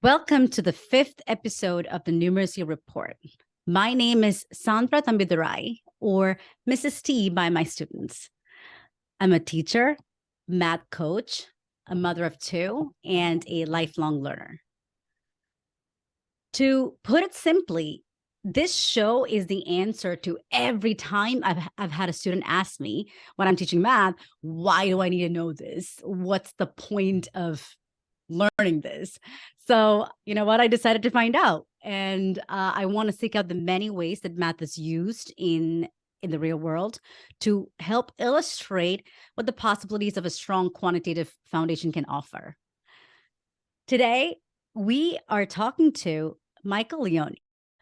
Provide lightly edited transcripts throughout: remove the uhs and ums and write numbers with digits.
Welcome to the fifth episode of the Numeracy Report. My name is Sandra Tambidurai, or Mrs. T by my students. I'm a teacher, math coach, a mother of two, and a lifelong learner. To put it simply, this show is the answer to every time I've had a student ask me when I'm teaching math, why do I need to know this? What's the point of learning this? So, you know what? I decided to find out. And I want to seek out the many ways that math is used in the real world to help illustrate what the possibilities of a strong quantitative foundation can offer. Today, we are talking to Michael Leone.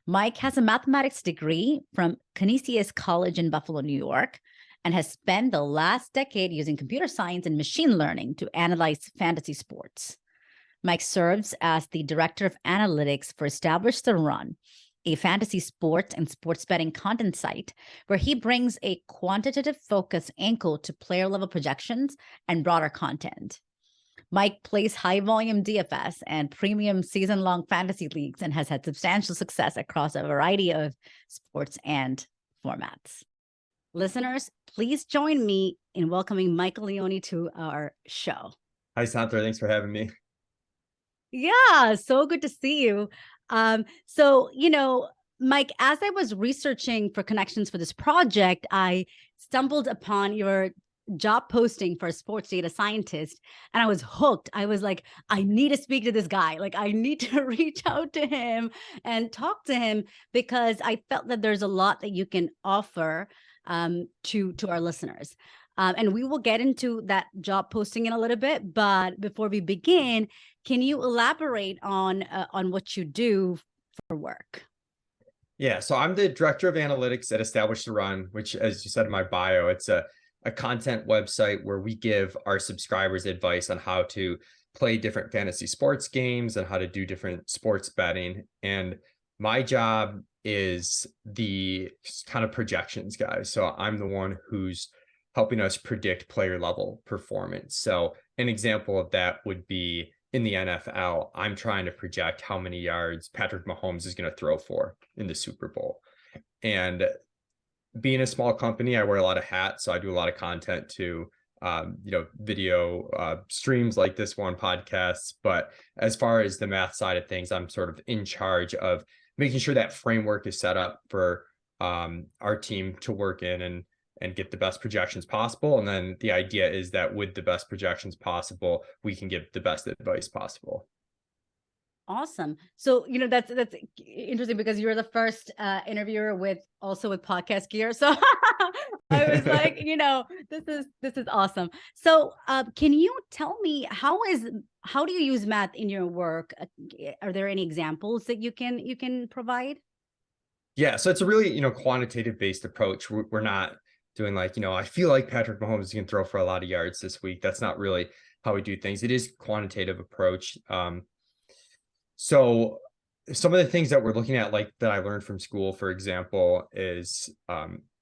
Mike has a mathematics degree from Canisius College in Buffalo, New York, and has spent the last decade using computer science and machine learning to analyze fantasy sports. Mike serves as the director of analytics for Establish the Run, a fantasy sports and sports betting content site where he brings a quantitative focus angle to player level projections and broader content. Mike plays high volume DFS and premium season long fantasy leagues and has had substantial success across a variety of sports and formats. Listeners, please join me in welcoming Michael Leone to our show. Hi, Sandra. Thanks for having me. Yeah, so good to see you. Mike, as I was researching for connections for this project, I stumbled upon your job posting for a sports data scientist, and I was hooked. I was like, I need to speak to this guy. Like, I need to reach out to him and talk to him because I felt that there's a lot that you can offer to our listeners. And we will get into that job posting in a little bit. But before we begin, can you elaborate on what you do for work? Yeah, so I'm the director of analytics at Establish the Run, which, as you said in my bio, it's a content website where we give our subscribers advice on how to play different fantasy sports games and how to do different sports betting. And my job is the kind of projections guy. So I'm the one who's helping us predict player level performance. So an example of that would be in the NFL, I'm trying to project how many yards Patrick Mahomes is going to throw for in the Super Bowl. And being a small company, I wear a lot of hats. So I do a lot of content to, video streams like this one, podcasts. But as far as the math side of things, I'm sort of in charge of making sure that framework is set up for our team to work in and get the best projections possible. And then the idea is that with the best projections possible, we can give the best advice possible. Awesome. So, that's interesting because you're the first interviewer with podcast gear. So I was like, this is awesome. So, can you tell me how do you use math in your work? Are there any examples that you can provide? Yeah, so it's a really, quantitative based approach. We're not doing like, I feel like Patrick Mahomes is going to throw for a lot of yards this week. That's not really how we do things. It is quantitative approach. So some of the things that we're looking at, like that I learned from school, for example, is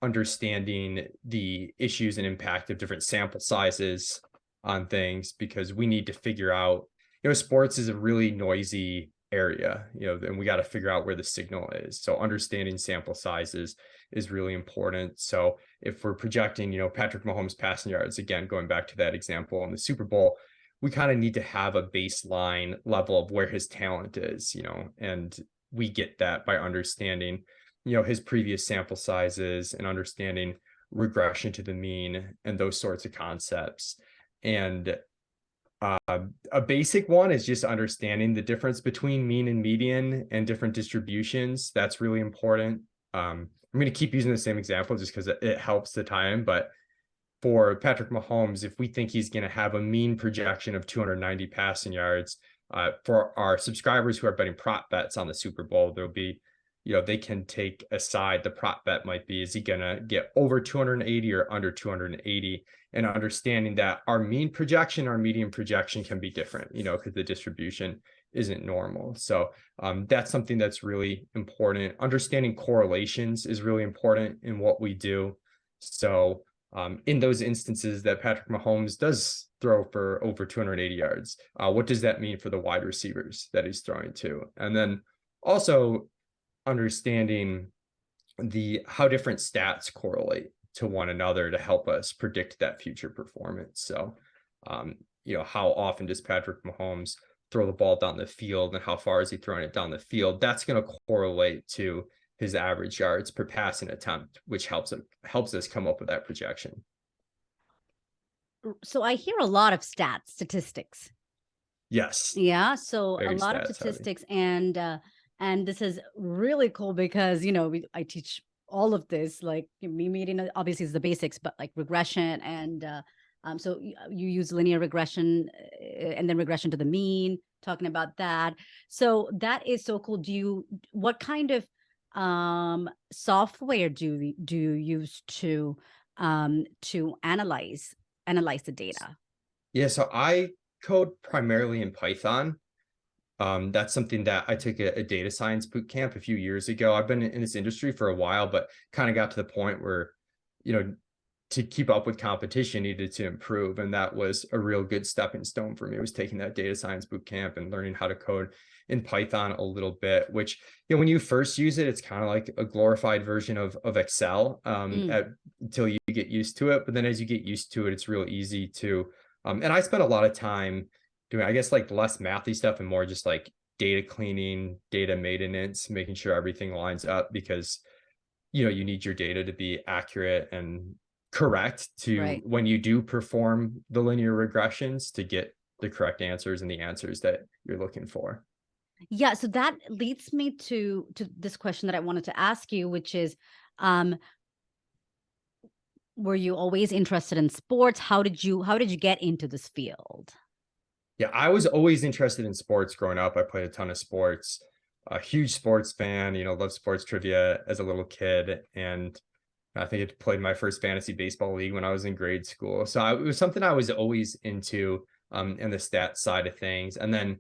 understanding the issues and impact of different sample sizes on things, because we need to figure out, sports is a really noisy area, and we got to figure out where the signal is. So understanding sample sizes is really important. So if we're projecting, Patrick Mahomes passing yards, again, going back to that example in the Super Bowl, we kind of need to have a baseline level of where his talent is, and we get that by understanding, his previous sample sizes and understanding regression to the mean and those sorts of concepts. And a basic one is just understanding the difference between mean and median and different distributions. That's really important. I'm going to keep using the same example just because it helps the time, but for Patrick Mahomes, if we think he's going to have a mean projection of 290 passing yards, for our subscribers who are betting prop bets on the Super Bowl, there'll be, they can take aside the prop bet might be, is he going to get over 280 or under 280? And understanding that our mean projection, our median projection can be different, because the distribution isn't normal. So that's something that's really important. Understanding correlations is really important in what we do. So In those instances that Patrick Mahomes does throw for over 280 yards, what does that mean for the wide receivers that he's throwing to? And then also understanding how different stats correlate to one another to help us predict that future performance. So, how often does Patrick Mahomes throw the ball down the field, and how far is he throwing it down the field? That's going to correlate to his average yards per passing attempt, which helps us come up with that projection. So I hear a lot of statistics. Yes, Yeah, so a very lot of stats heavy. statistics, and this is really cool because I teach all of this, like me meeting obviously is the basics, but like regression and so you use linear regression and then regression to the mean, talking about that. So that is so cool. What kind of software do you use to analyze the data? Yeah, so I code primarily in Python. That's something that I took a data science boot camp a few years ago. I've been in this industry for a while, but kind of got to the point where, you know, to keep up with competition needed to improve. And that was a real good stepping stone for me, was taking that data science boot camp and learning how to code in Python a little bit, which, when you first use it, it's kind of like a glorified version of Excel Mm, until you get used to it. But then as you get used to it, it's real easy to, and I spent a lot of time doing, I guess, like less mathy stuff and more just like data cleaning, data maintenance, making sure everything lines up, because you need your data to be accurate and correct to, right. when you do perform the linear regressions, to get the correct answers and the answers that you're looking for. Yeah, so that leads me to this question that I wanted to ask you, which is, um, were you always interested in sports? How did you get into this field? Yeah, I was always interested in sports growing up. I played a ton of sports, a huge sports fan, loved sports trivia as a little kid. And I think I played my first fantasy baseball league when I was in grade school. So it was something I was always into, in the stats side of things. And then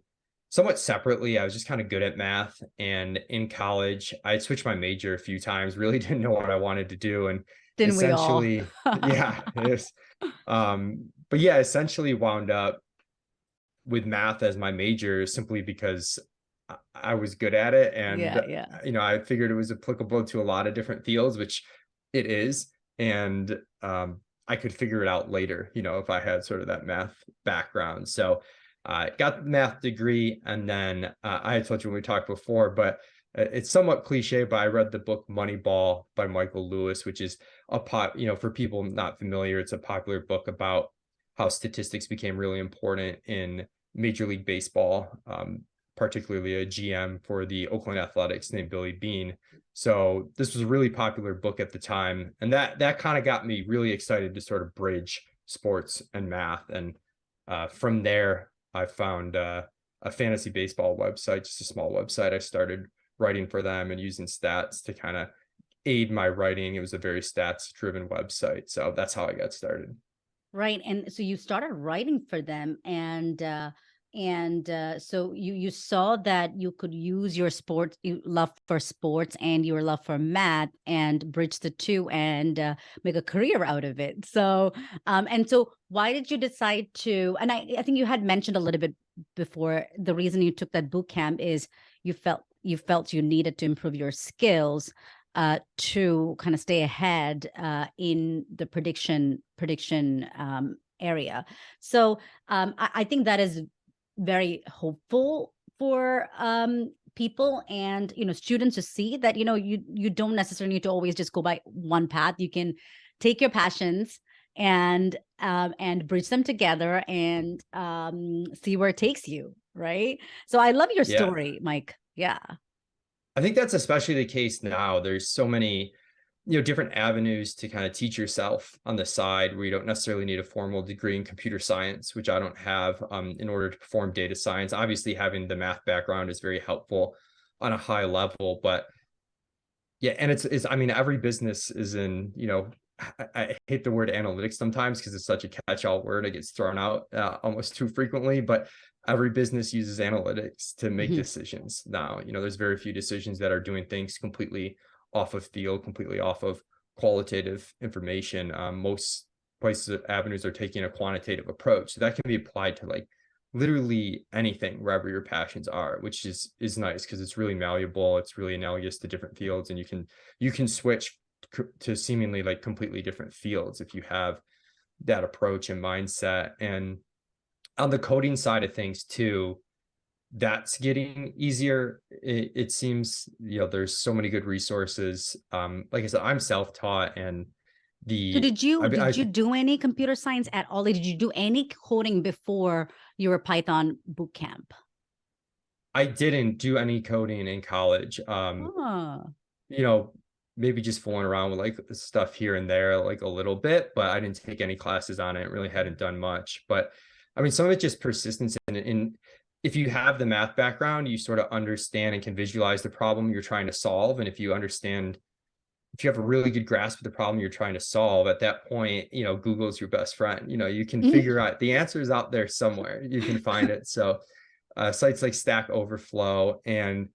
somewhat separately, I was just kind of good at math. And in college, I switched my major a few times, really didn't know what I wanted to do. And Didn't we all? essentially, yeah, it was, but yeah, essentially wound up with math as my major simply because I was good at it. And, Yeah, yeah. I figured it was applicable to a lot of different fields, which it is. And I could figure it out later, if I had sort of that math background. So I got the math degree. And then I had told you when we talked before, but it's somewhat cliche, but I read the book Moneyball by Michael Lewis, which is for people not familiar, it's a popular book about how statistics became really important in Major League Baseball, particularly a GM for the Oakland Athletics named Billy Beane. So this was a really popular book at the time, and that kind of got me really excited to sort of bridge sports and math. And from there, I found a fantasy baseball website, just a small website. I started writing for them and using stats to kind of aid my writing. It was a very stats driven website, so that's how I got started. Right, and so you started writing for them, and so you saw that you could use your love for sports and your love for math and bridge the two and make a career out of it. So why did you decide to? And I think you had mentioned a little bit before, the reason you took that boot camp is you felt you needed to improve your skills to kind of stay ahead in the prediction area. So I think that is very hopeful for people and students to see that you don't necessarily need to always just go by one path. You can take your passions and bridge them together and see where it takes you, right? So I love your Yeah. story, Mike. Yeah. I think that's especially the case now. There's so many, different avenues to kind of teach yourself on the side where you don't necessarily need a formal degree in computer science, which I don't have, in order to perform data science. Obviously, having the math background is very helpful on a high level, but yeah, and it's I mean, every business is in, I hate the word analytics sometimes because it's such a catch-all word. It gets thrown out almost too frequently, but every business uses analytics to make Mhm. decisions now. There's very few decisions that are doing things completely off of field, completely off of qualitative information. Most places avenues are taking a quantitative approach. So that can be applied to like literally anything wherever your passions are, which is nice because it's really malleable. It's really analogous to different fields, and you can switch to seemingly like completely different fields if you have that approach and mindset. And on the coding side of things too, that's getting easier. It seems, there's so many good resources. Like I said, I'm self-taught, and So the did you I did you do any computer science at all? Did you do any coding before your Python boot camp? I didn't do any coding in college. Oh. You know, maybe just fooling around with like stuff here and there, like a little bit, but I didn't take any classes on it. Really hadn't done much. But I mean, some of it just persistence in it. And if you have the math background, you sort of understand and can visualize the problem you're trying to solve. And if you have a really good grasp of the problem you're trying to solve, at that point, Google's your best friend. You can figure out the answer is out there somewhere. You can find it. So sites like Stack Overflow, and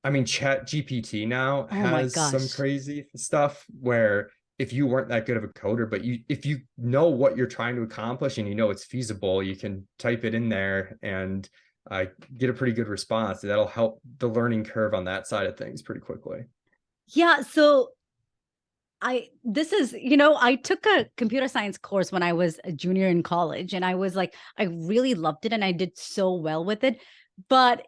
I mean, Chat GPT now Oh my has some gosh. crazy stuff where if you weren't that good of a coder, but if you know what you're trying to accomplish and you know it's feasible, you can type it in there and get a pretty good response. That'll help the learning curve on that side of things pretty quickly. Yeah, so I took a computer science course when I was a junior in college, and I was like, I really loved it and I did so well with it. But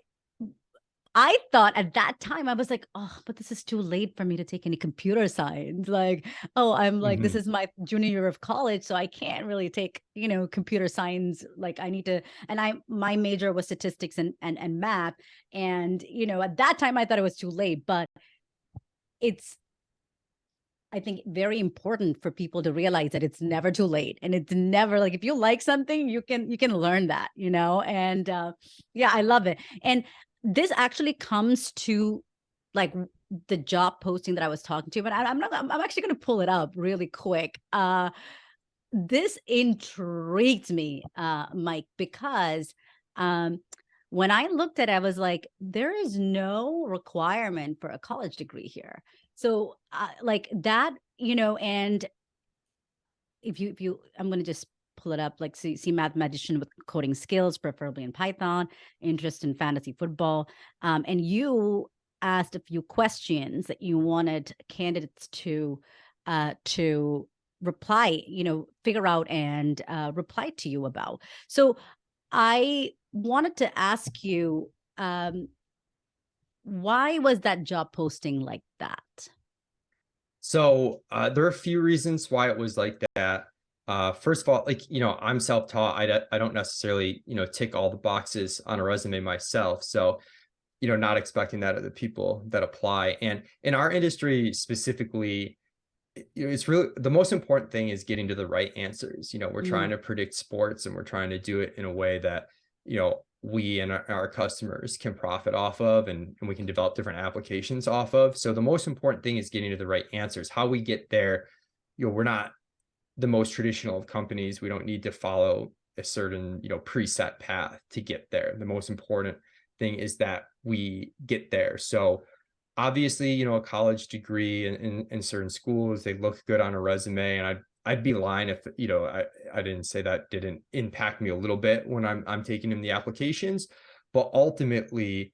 I thought at that time, I was like, oh, but this is too late for me to take any computer science. Like, oh, I'm like, this Mhm. is my junior year of college, so I can't really take, computer science. Like I need to, and my major was statistics and math. And, at that time I thought it was too late, but it's I think very important for people to realize that it's never too late, and it's never like if you like something, you can learn that, and yeah, I love it. And this actually comes to like the job posting that I was talking to, but I'm actually going to pull it up really quick. This intrigued me, Mike, because um, when I looked at it, I was like, there is no requirement for a college degree here. So, like that, and if you, I'm going to just pull it up, like, see mathematician with coding skills, preferably in Python, interest in fantasy football. And you asked a few questions that you wanted candidates to reply, figure out and reply to you about. So I wanted to ask you, why was that job posting like that? So there are a few reasons why it was like that. First of all, like, I'm self-taught. I don't necessarily, tick all the boxes on a resume myself. So, not expecting that of the people that apply. And in our industry specifically, it's really the most important thing is getting to the right answers. We're trying Mm, to predict sports, and we're trying to do it in a way that, we and our customers can profit off of, and we can develop different applications off of. So the most important thing is getting to the right answers. How we get there, we're not the most traditional of companies. We don't need to follow a certain, preset path to get there. The most important thing is that we get there. So obviously, a college degree in certain schools, they look good on a resume. And I'd be lying if, I didn't say that didn't impact me a little bit when I'm taking in the applications. But ultimately,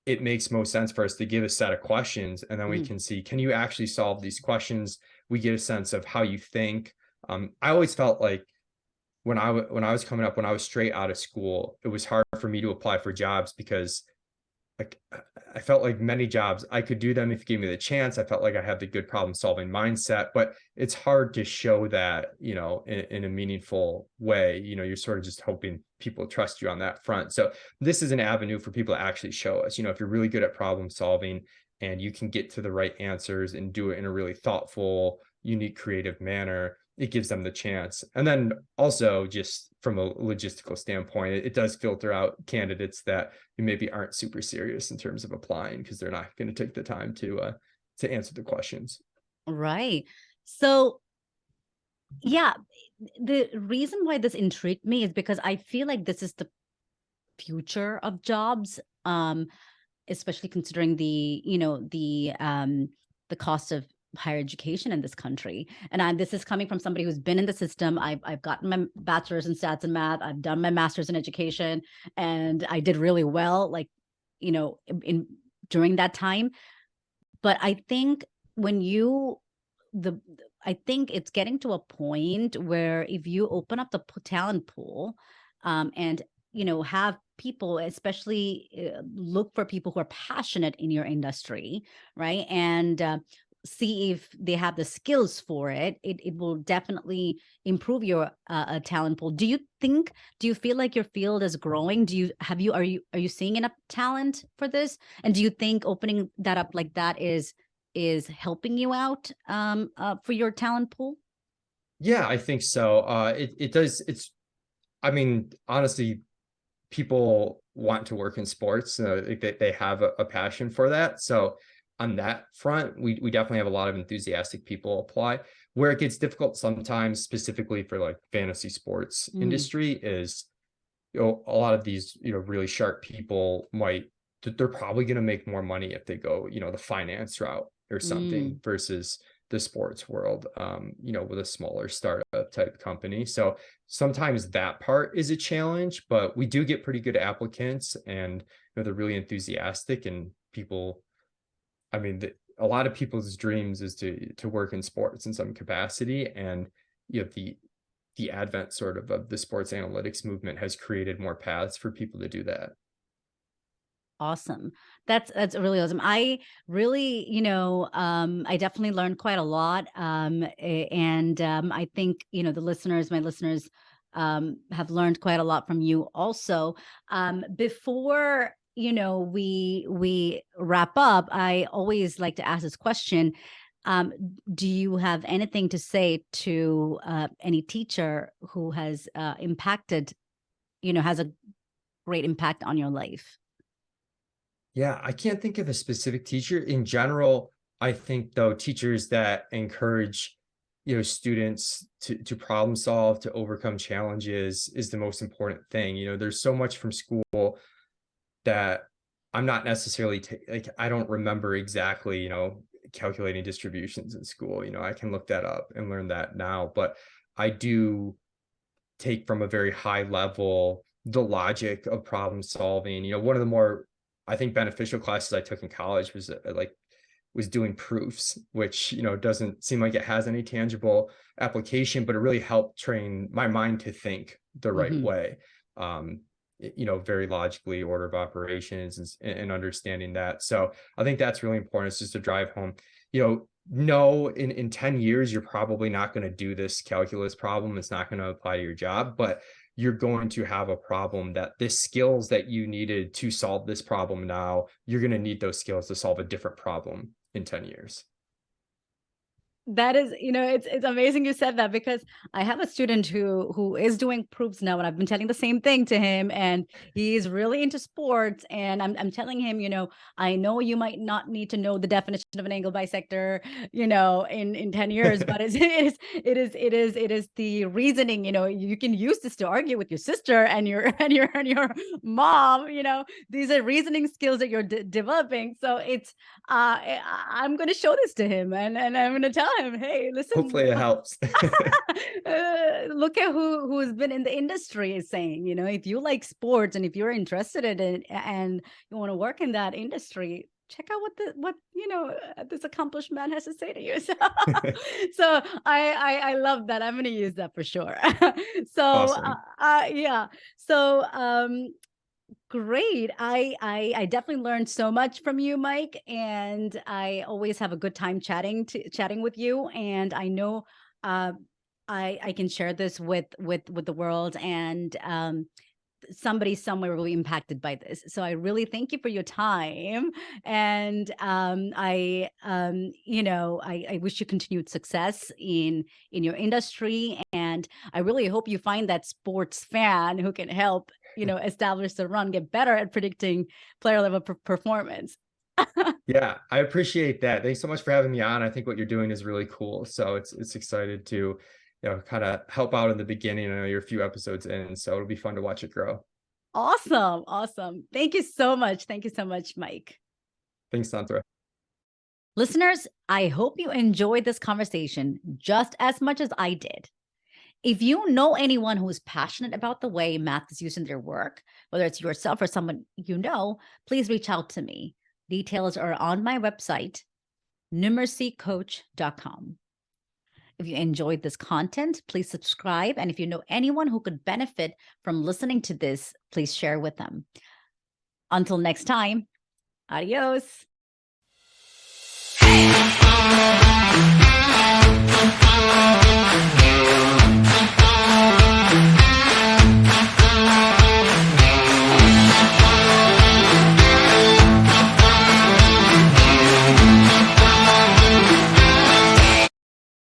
it makes most sense for us to give a set of questions, and then we mm, can see, can you actually solve these questions? We get a sense of how you think. I always felt like when I was coming up, when I was straight out of school, it was hard for me to apply for jobs because like I felt like many jobs I could do them if you gave me the chance. I felt like I had the good problem solving mindset, but it's hard to show that, in a meaningful way. You're sort of just hoping people trust you on that front. So this is an avenue for people to actually show us, if you're really good at problem solving and you can get to the right answers and do it in a really thoughtful, unique, creative manner, it gives them the chance. And then also just from a logistical standpoint, it does filter out candidates that who maybe aren't super serious in terms of applying because they're not going to take the time to answer the questions. right. So yeah, the reason why this intrigued me is because I feel like this is the future of jobs, especially considering the cost of higher education in this country. And this is coming from somebody who's been in the system. I've gotten my bachelor's in stats and math. I've done my master's in education, and I did really well, like, in during that time. But I think when you the I think it's getting to a point where if you open up the talent pool, and have people, especially look for people who are passionate in your industry, right? And see if they have the skills for it. It will definitely improve your talent pool. Do you feel like your field is growing? Are you seeing enough talent for this? And do you think opening that up like that is helping you out for your talent pool? Yeah, I think so. It does. I mean, honestly, people want to work in sports. Like they have a passion for that. So on that front, we definitely have a lot of enthusiastic people apply. Where it gets difficult sometimes, specifically for like fantasy sports Mm, industry, is a lot of these really sharp people they're probably going to make more money if they go the finance route or something mm. versus the sports world, with a smaller startup type company. So sometimes that part is a challenge, but we do get pretty good applicants, and they're really enthusiastic, and people, I mean, a lot of people's dreams is to work in sports in some capacity, and the advent sort of the sports analytics movement has created more paths for people to do that. Awesome. That's really awesome. I really, I definitely learned quite a lot. And I think, my listeners, have learned quite a lot from you also. Before, we wrap up, I always like to ask this question. Um, do you have anything to say to any teacher who has has a great impact on your life? Yeah, I can't think of a specific teacher. In general, I think though teachers that encourage, students to problem solve, to overcome challenges is the most important thing. There's so much from school that I'm not necessarily like I don't remember exactly, calculating distributions in school. I can look that up and learn that now, but I do take from a very high level the logic of problem solving. One of the more, I think, beneficial classes I took in college was doing proofs, which doesn't seem like it has any tangible application, but it really helped train my mind to think the right Mhm. way. Very logically, order of operations, and understanding that. So I think that's really important. It's just to drive home. No, in 10 years, you're probably not going to do this calculus problem. It's not going to apply to your job, but you're going to have a problem that the skills that you needed to solve this problem now, you're going to need those skills to solve a different problem in 10 years. That is, it's amazing you said that because I have a student who is doing proofs now, and I've been telling the same thing to him, and he's really into sports. And I'm telling him, I know you might not need to know the definition of an angle bisector, in 10 years, but it is the reasoning, you can use this to argue with your sister and your and your mom, these are reasoning skills that you're developing. So I'm going to show this to him, and I'm going to tell him, hey, listen, Hopefully it helps. look at who's been in the industry is saying, if you like sports and if you're interested in it and you want to work in that industry, check out what this accomplished man has to say to you. So I love that. I'm going to use that for sure. So Awesome. yeah. So great. I definitely learned so much from you, Mike, and I always have a good time chatting with you. And I know uh, I can share this with the world, and somebody somewhere will be impacted by this. So I really thank you for your time, and I wish you continued success in your industry, and I really hope you find that sports fan who can help establish the run, get better at predicting player level performance. Yeah, I appreciate that. Thanks so much for having me on. I think what you're doing is really cool. So it's excited to, kind of help out in the beginning. I know you're a few episodes in, so it'll be fun to watch it grow. Awesome, awesome. Thank you so much. Thank you so much, Mike. Thanks, Santra. Listeners, I hope you enjoyed this conversation just as much as I did. If you know anyone who is passionate about the way math is used in their work, whether it's yourself or someone you know, please reach out to me. Details are on my website, numeracycoach.com. If you enjoyed this content, please subscribe. And if you know anyone who could benefit from listening to this, please share with them. Until next time, adios.